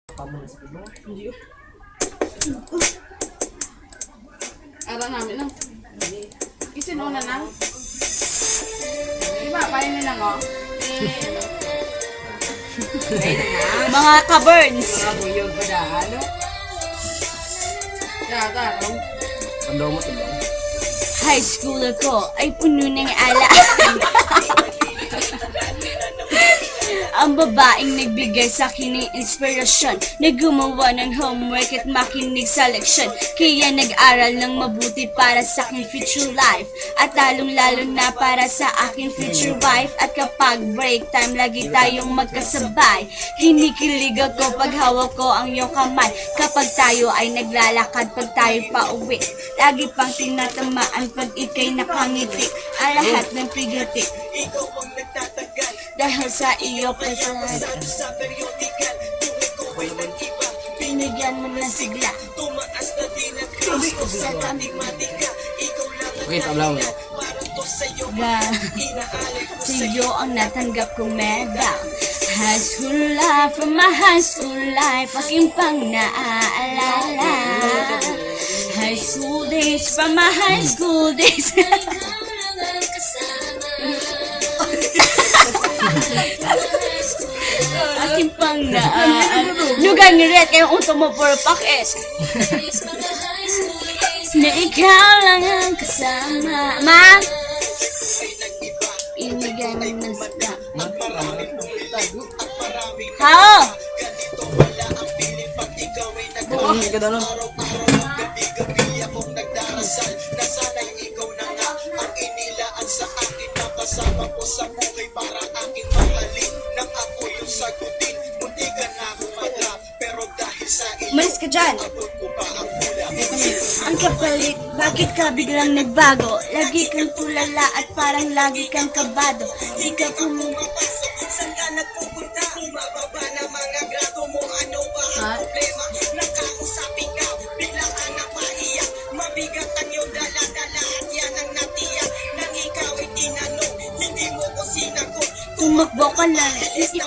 Hindi. Ara namin lang. Isin una na. Diba, paano nila ngo? Mga ka-burns. Mga buyog pa na, ano? Yata, no? Ang daw mo ito lang. High school ako ay puno ng ala. Ang babaeng nagbigay sa akin ng inspirasyon na gumawa ng homework at makinig sa leksyon. Kaya nag-aral ng mabuti para sa aking future life at lalong-lalo na para sa aking future wife. At kapag break time, lagi tayong magkasabay. Kinikilig ako pag hawak ko ang iyong kamay. Kapag tayo ay naglalakad, pag tayo pa uwi, lagi pang tinatamaan pag ikay nakangiti. Ang lahat ng pigati dahil sa iyo kasalanan. Binigyan mo ng sigla sa tamig Okay, tabla mo. na sa iyo ang natanggap kong medal. High school life, from my high school life, aking pang naaalala. High school days, from my high school days. Aking pang naaalala. Lugang red, kayong uto mo for pakis. Na ikaw lang ang kasama. Ma! Inigay ng nasda. How? Hindi ka daw. Umalis ka dyan. Ang kapalit, bakit ka biglang nagbago? Lagi kang tulala at parang lagi kang kabado. Di ka pumunta. Saan ka nagpupunta? Bumababa na mga grado mo. Ano ba ang problema? Nakausapin ka, biglang ka napaiyak. Mabigat ang iyong dala-dala at yan ang natiyak. Nang ikaw ay tinanong, hindi mo ko sinagot. Tumakbo ka lang.